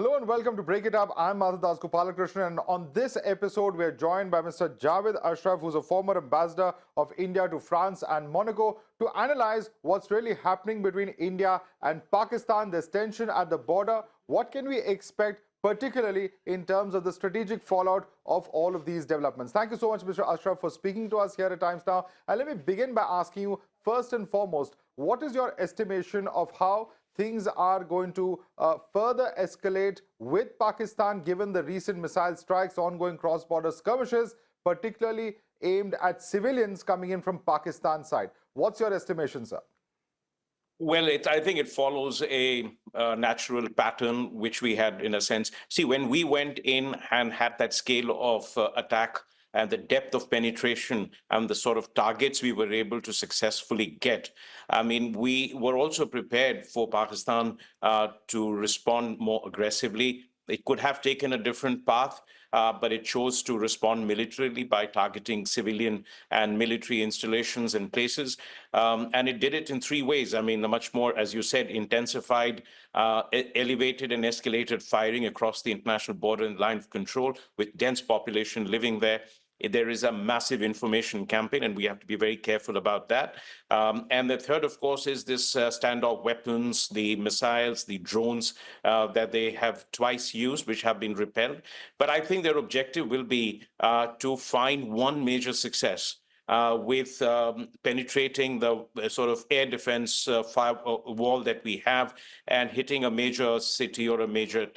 Hello and welcome to Break It Up. I'm Madhavdas G, and on this episode, we're joined by Mr. Jawed Ashraf, who's a former ambassador of India to France and Monaco, to analyze what's really happening between India and Pakistan. There's tension at the border. What can we expect, particularly in terms of the strategic fallout of all of these developments? Thank you so much, Mr. Ashraf, for speaking to us here at Times Now. And let me begin by asking you, first and foremost, what is your estimation of how things are going to further escalate with Pakistan, given the recent missile strikes, ongoing cross-border skirmishes, particularly aimed at civilians coming in from Pakistan's side? What's your estimation, sir? Well, I think it follows a natural pattern, which we had in a sense. See, when we went in and had that scale of attack and the depth of penetration and the sort of targets we were able to successfully get, I mean, we were also prepared for Pakistan to respond more aggressively. It could have taken a different path, but it chose to respond militarily by targeting civilian and military installations and places. And it did it in three ways. I mean, a much more, as you said, intensified, elevated and escalated firing across the international border and line of control with dense population living there. There is a massive information campaign, and we have to be very careful about that. And the third, of course, is this standoff weapons, the missiles, the drones that they have twice used, which have been repelled. But I think their objective will be to find one major success with penetrating the sort of air defense wall that we have and hitting a major city or a major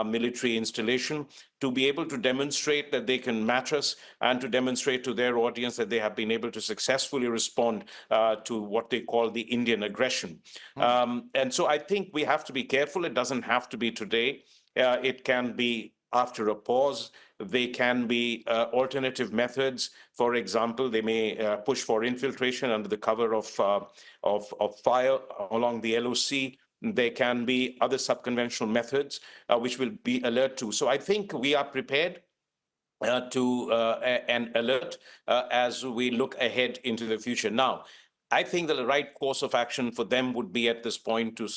military installation, to be able to demonstrate that they can match us and to demonstrate to their audience that they have been able to successfully respond to what they call the Indian aggression. And so I think we have to be careful. It doesn't have to be today. It can be after a pause. They can be alternative methods. For example, they may push for infiltration under the cover of fire along the LOC. There can be other subconventional methods which will be alert to. So I think we are prepared to and alert as we look ahead into the future. Now, I think that the right course of action for them would be at this point to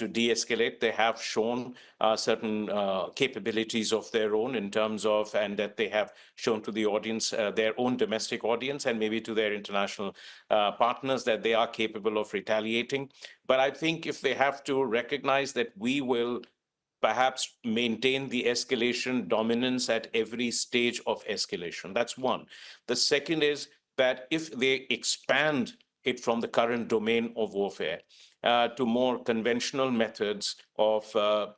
de-escalate. They have shown certain capabilities of their own in terms of, and that they have shown to the audience, their own domestic audience, and maybe to their international partners, that they are capable of retaliating. But I think if they have to recognize that we will perhaps maintain the escalation dominance at every stage of escalation. That's one. The second is that if they expand it from the current domain of warfare to more conventional methods of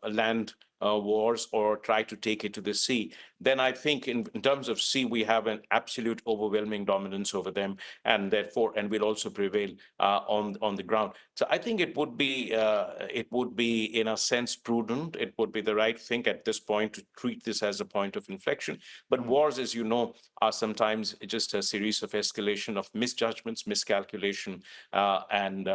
land wars, or try to take it to the sea, then I think in terms of sea, we have an absolute overwhelming dominance over them, and therefore, and will also prevail on the ground. So I think it would be in a sense prudent. It would be the right thing at this point to treat this as a point of inflection. But wars, as you know, are sometimes just a series of escalation of misjudgments, miscalculation, and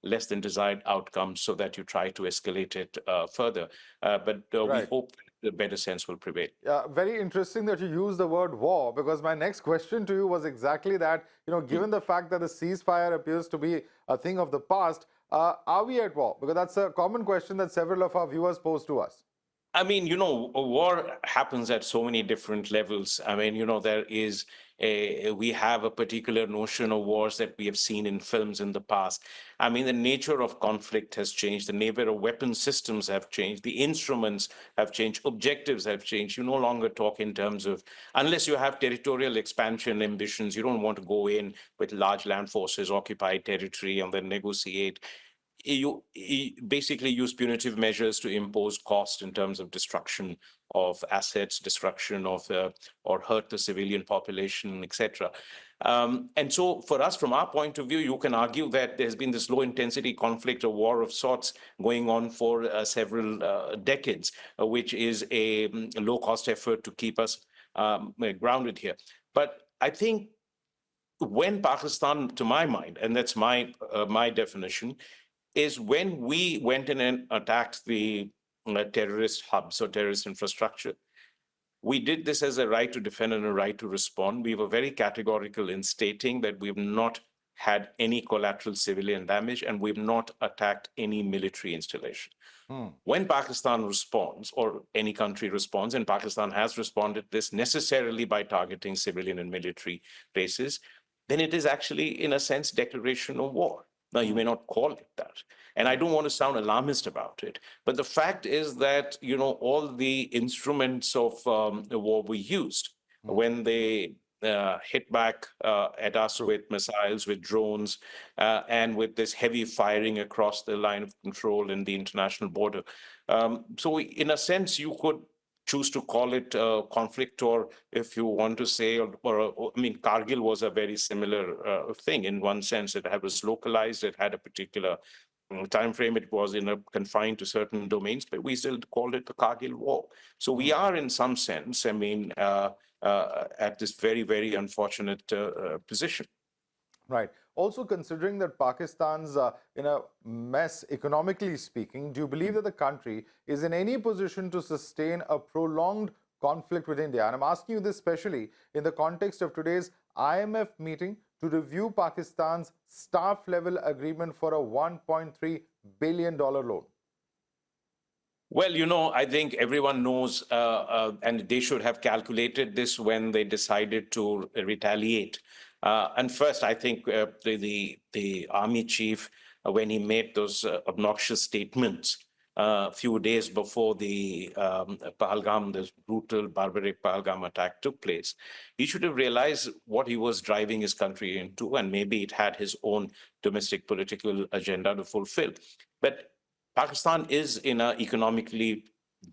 less than desired outcomes, so that you try to escalate it further. But we hope the better sense will prevail. Yeah, very interesting that you use the word war, because my next question to you was exactly that. Given the fact that the ceasefire appears to be a thing of the past, are we at war? Because that's a common question that several of our viewers pose to us. I mean, a war happens at so many different levels. I mean, we have a particular notion of wars that we have seen in films in the past. I mean, the nature of conflict has changed. The nature of weapon systems have changed. The instruments have changed. Objectives have changed. You no longer talk in terms of, unless you have territorial expansion ambitions, you don't want to go in with large land forces, occupy territory, and then negotiate. You basically use punitive measures to impose cost in terms of destruction of assets, destruction of or hurt the civilian population, etc. And so for us, from our point of view, you can argue that there's been this low intensity conflict or war of sorts going on for several decades, which is a low cost effort to keep us grounded here. But I think when Pakistan, to my mind, and that's my definition, is when we went in and attacked the terrorist hubs or terrorist infrastructure. We did this as a right to defend and a right to respond. We were very categorical in stating that we have not had any collateral civilian damage, and we've not attacked any military installation. When Pakistan responds, or any country responds, and Pakistan has responded this necessarily by targeting civilian and military bases, then it is actually, in a sense, declaration of war. Now, you may not call it that. And I don't want to sound alarmist about it, but the fact is that, all the instruments of the war were used when they hit back at us with missiles, with drones, and with this heavy firing across the line of control in the international border. So in a sense, you could choose to call it a conflict, or if you want to say, I mean, Kargil was a very similar thing in one sense. It was localized, it had a particular time frame, it was confined to certain domains, but we still called it the Kargil War. So we are, in some sense, I mean, at this very, very unfortunate position. Right. Also, considering that Pakistan's in a mess economically speaking, do you believe that the country is in any position to sustain a prolonged conflict with India? And I'm asking you this especially in the context of today's IMF meeting to review Pakistan's staff level agreement for a $1.3 billion loan. Well, I think everyone knows, and they should have calculated this when they decided to retaliate. And first, I think the army chief, when he made those obnoxious statements a few days before the Pahalgam, this brutal, barbaric Pahalgam attack took place, he should have realized what he was driving his country into, and maybe it had his own domestic political agenda to fulfill. But Pakistan is in an economically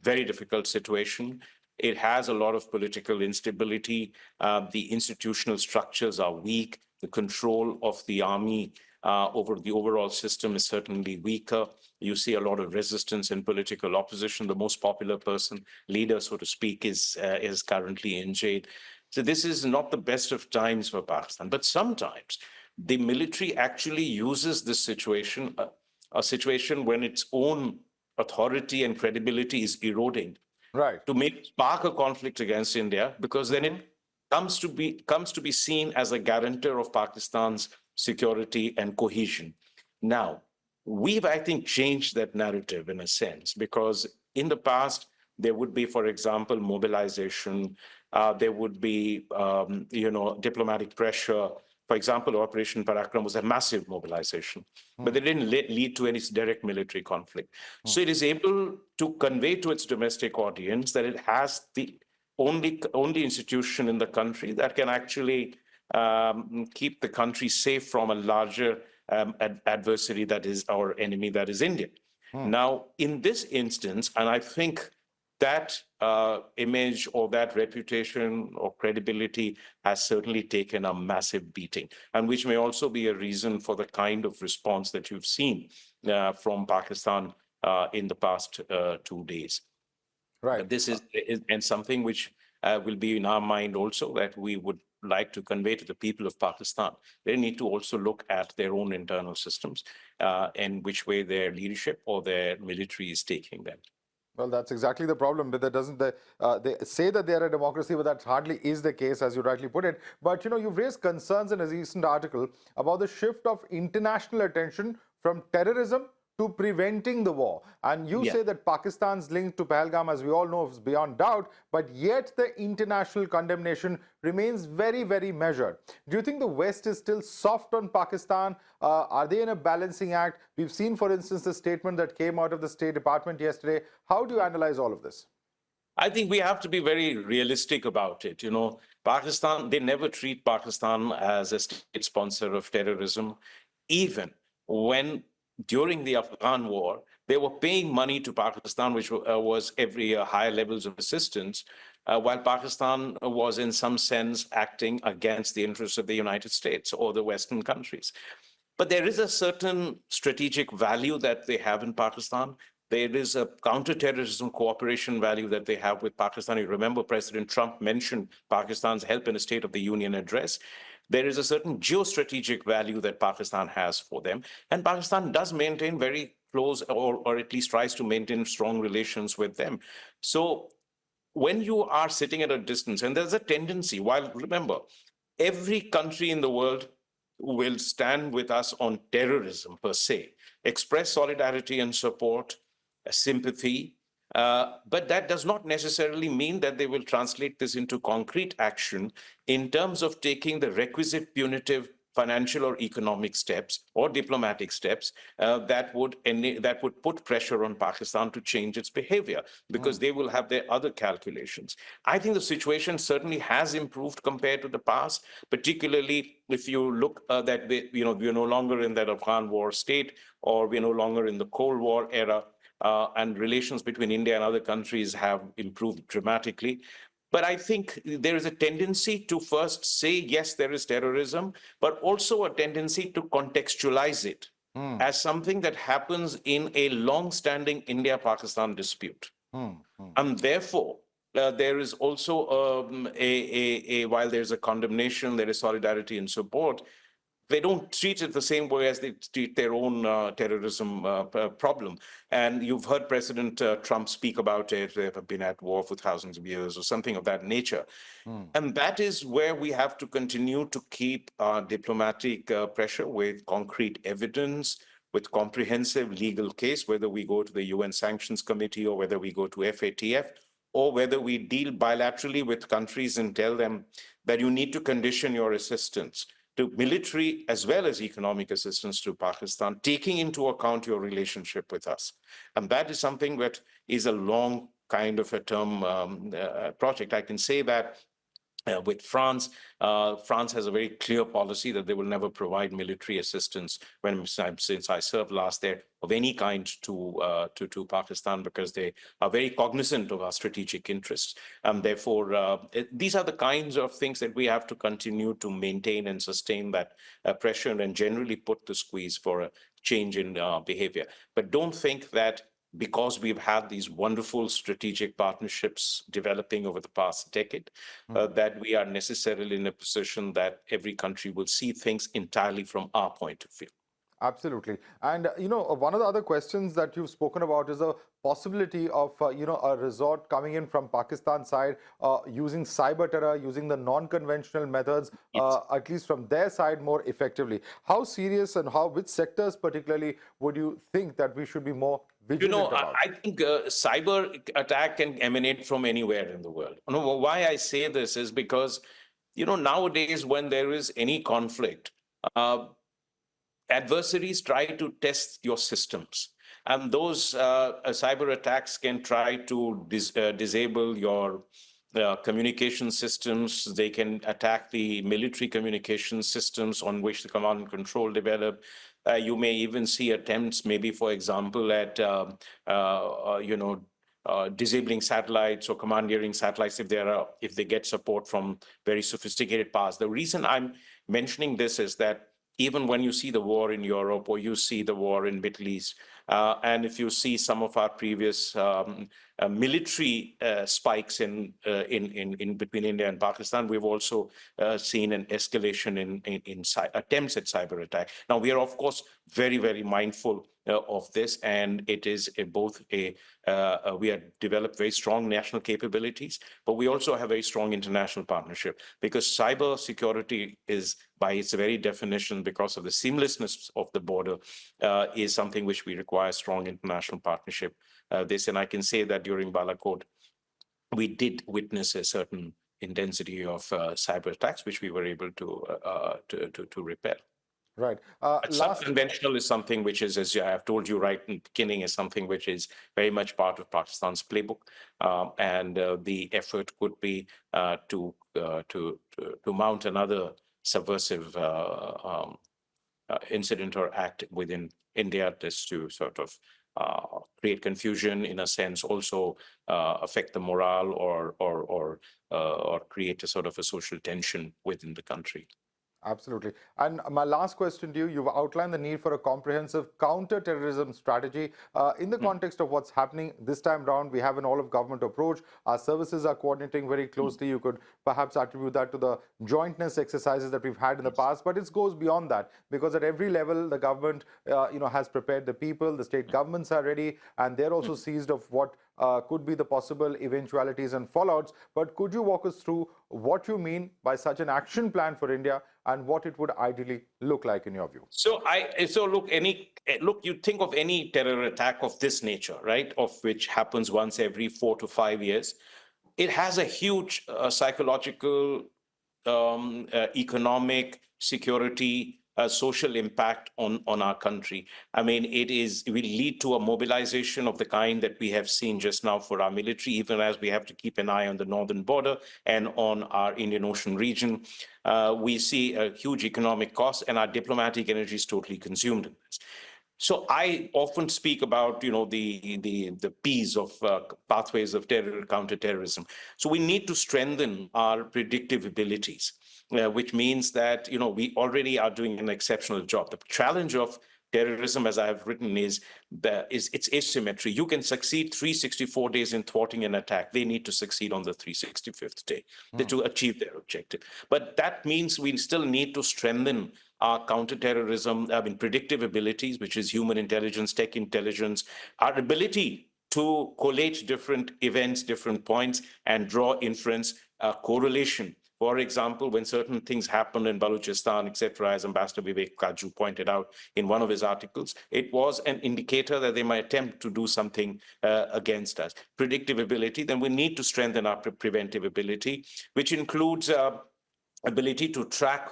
very difficult situation. It has a lot of political instability. The institutional structures are weak. The control of the army over the overall system is certainly weaker. You see a lot of resistance and political opposition. The most popular leader, so to speak, is currently in jail. So this is not the best of times for Pakistan. But sometimes the military actually uses this situation, a situation when its own authority and credibility is eroding, Right. to spark a conflict against India, because then it comes to be seen as a guarantor of Pakistan's security and cohesion. Now, we've, I think, changed that narrative in a sense, because in the past there would be, for example, mobilization. There would be, diplomatic pressure. For example, Operation Parakram was a massive mobilization, but they didn't lead to any direct military conflict. So it is able to convey to its domestic audience that it has the only institution in the country that can actually keep the country safe from a larger adversary, that is our enemy, that is India. Now, in this instance, and I think that image or that reputation or credibility has certainly taken a massive beating, and which may also be a reason for the kind of response that you've seen from Pakistan in the past 2 days. Right. But this is and something which will be in our mind also, that we would like to convey to the people of Pakistan. They need to also look at their own internal systems and which way their leadership or their military is taking them. Well, that's exactly the problem. But they say that they are a democracy, but that hardly is the case, as you rightly put it. But you've raised concerns in a recent article about the shift of international attention from terrorism to preventing the war. And you say that Pakistan's link to Pahalgam, as we all know, is beyond doubt, but yet the international condemnation remains very, very measured. Do you think the West is still soft on Pakistan? Are they in a balancing act? We've seen, for instance, the statement that came out of the State Department yesterday. How do you analyze all of this? I think we have to be very realistic about it. Pakistan, they never treat Pakistan as a state sponsor of terrorism, even when during the Afghan war, they were paying money to Pakistan, which was every year higher levels of assistance, while Pakistan was in some sense acting against the interests of the United States or the Western countries. But there is a certain strategic value that they have in Pakistan. There is a counterterrorism cooperation value that they have with Pakistan. You remember President Trump mentioned Pakistan's help in a State of the Union address. There is a certain geostrategic value that Pakistan has for them. And Pakistan does maintain very close, or at least tries to maintain strong relations with them. So when you are sitting at a distance, and there's a tendency, while remember, every country in the world will stand with us on terrorism per se, express solidarity and support, sympathy, but that does not necessarily mean that they will translate this into concrete action in terms of taking the requisite punitive financial or economic steps or diplomatic steps that would put pressure on Pakistan to change its behavior, because they will have their other calculations. I think the situation certainly has improved compared to the past, particularly if you look that we're no longer in that Afghan war state, or we're no longer in the Cold War era, and relations between India and other countries have improved dramatically. But I think there is a tendency to first say, yes, there is terrorism, but also a tendency to contextualize it as something that happens in a long-standing India-Pakistan dispute. And therefore, there is also while there's a condemnation, there is solidarity and support, they don't treat it the same way as they treat their own terrorism problem. And you've heard President Trump speak about it. They have been at war for thousands of years or something of that nature. And that is where we have to continue to keep diplomatic pressure with concrete evidence, with comprehensive legal case, whether we go to the UN Sanctions Committee or whether we go to FATF, or whether we deal bilaterally with countries and tell them that you need to condition your assistance to military as well as economic assistance to Pakistan, taking into account your relationship with us. And that is something that is a long kind of a term project. I can say that with France, France has a very clear policy that they will never provide military assistance since I served last there of any kind to Pakistan, because they are very cognizant of our strategic interests. And therefore, these are the kinds of things that we have to continue to maintain and sustain that pressure and generally put the squeeze for a change in behavior. But don't think that because we've had these wonderful strategic partnerships developing over the past decade, that we are necessarily in a position that every country will see things entirely from our point of view. Absolutely. And, one of the other questions that you've spoken about is a possibility of, a resort coming in from Pakistan side, using cyber terror, using the non-conventional methods, Yes. at least from their side more effectively. How serious and which sectors particularly would you think that we should be more vigilant about? I think cyber attack can emanate from anywhere in the world. Why I say this is because, nowadays when there is any conflict, adversaries try to test your systems. And those cyber attacks can try to disable your communication systems. They can attack the military communication systems on which the command and control develop. You may even see attempts, maybe, for example, at disabling satellites or commandeering satellites if they get support from very sophisticated powers. The reason I'm mentioning this is that even when you see the war in Europe or you see the war in Middle East, and if you see some of our previous military spikes in between India and Pakistan, we've also seen an escalation in attempts at cyber attack. Now, we are, of course, very, very mindful of this, and it is we have developed very strong national capabilities, but we also have very strong international partnership, because cyber security is, by its very definition, because of the seamlessness of the border, is something which we require strong international partnership. And I can say that during Balakot, we did witness a certain intensity of cyber attacks, which we were able to repel. Right. But Last. subconventional is something which is, as I have told you right in the beginning, is something which is very much part of Pakistan's playbook, and the effort could be to mount another subversive incident or act within India, just to sort of create confusion, in a sense, also affect the morale or create a sort of a social tension within the country. Absolutely. And my last question to you, you've outlined the need for a comprehensive counter-terrorism strategy. In the context of what's happening this time round, we have an all-of-government approach. Our services are coordinating very closely. You could perhaps attribute that to the jointness exercises that we've had in the past, but it goes beyond that, because at every level, the government has prepared the people, the state governments are ready, and they're also seized of what could be the possible eventualities and fallouts. But could you walk us through what you mean by such an action plan for India and what it would ideally look like in your view? Look, you think of any terror attack of this nature, right? Of which happens once every 4 to 5 years. It has a huge psychological, economic, security, social impact on our country. I mean, it will lead to a mobilization of the kind that we have seen just now for our military, even as we have to keep an eye on the northern border and on our Indian Ocean region. We see a huge economic cost, and our diplomatic energy is totally consumed in this. So I often speak about, the P's of pathways of terror, counterterrorism. So we need to strengthen our predictive abilities, which means that, we already are doing an exceptional job. The challenge of terrorism, as I have written, is its asymmetry. You can succeed 364 days in thwarting an attack. They need to succeed on the 365th day to achieve their objective. But that means we still need to strengthen our counterterrorism, predictive abilities, which is human intelligence, tech intelligence, our ability to collate different events, different points, and draw inference, correlation. For example, when certain things happen in Balochistan, etc., as Ambassador Vivek Kaju pointed out in one of his articles, it was an indicator that they might attempt to do something against us. Predictive ability, then we need to strengthen our preventive ability, which includes ability to track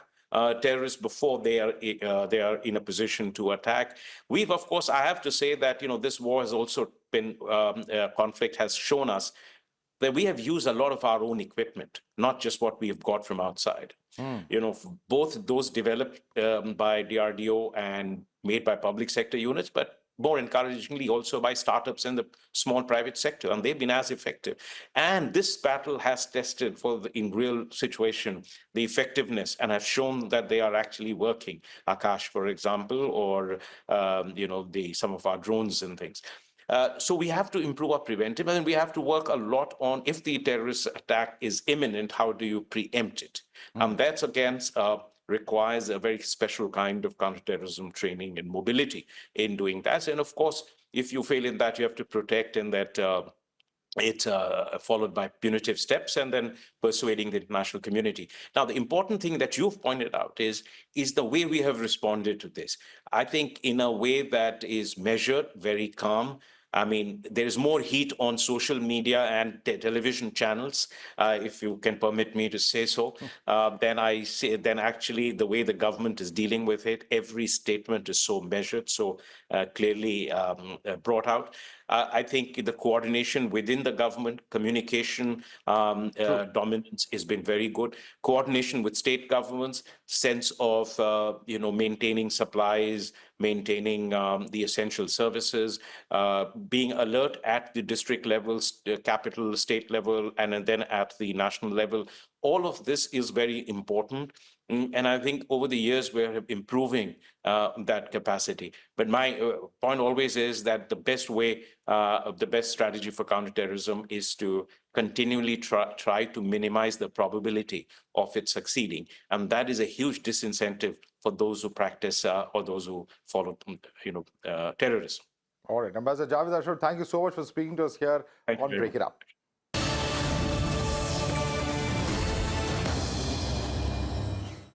terrorists before they are in a position to attack. We've, of course, I have to say that this war has also been conflict has shown us that we have used a lot of our own equipment, not just what we have got from outside. Both those developed by DRDO and made by public sector units, but more encouragingly also by startups in the small private sector, and they've been as effective. And this battle has tested in real situation the effectiveness and have shown that they are actually working. Akash, for example, or some of our drones and things. So we have to improve our preventive, and we have to work a lot on, if the terrorist attack is imminent, how do you preempt it? And that's, again, requires a very special kind of counterterrorism training and mobility in doing that. And of course, if you fail in that, you have to protect, and that it's followed by punitive steps and then persuading the international community. Now, the important thing that you've pointed out is the way we have responded to this. I think in a way that is measured, very calm. I mean, there is more heat on social media and television channels, if you can permit me to say so, than actually the way the government is dealing with it. Every statement is so measured, so clearly brought out. I think the coordination within the government, communication dominance has been very good. Coordination with state governments, sense of maintaining supplies, maintaining the essential services, being alert at the district levels, capital, state level, and then at the national level. All of this is very important. And I think over the years, we're improving that capacity. But my point always is that the best way, the best strategy for counterterrorism is to continually try to minimize the probability of it succeeding. And that is a huge disincentive for those who practice or those who follow, terrorism. All right. Ambassador Jawed Ashraf, thank you so much for speaking to us here on Break It Up.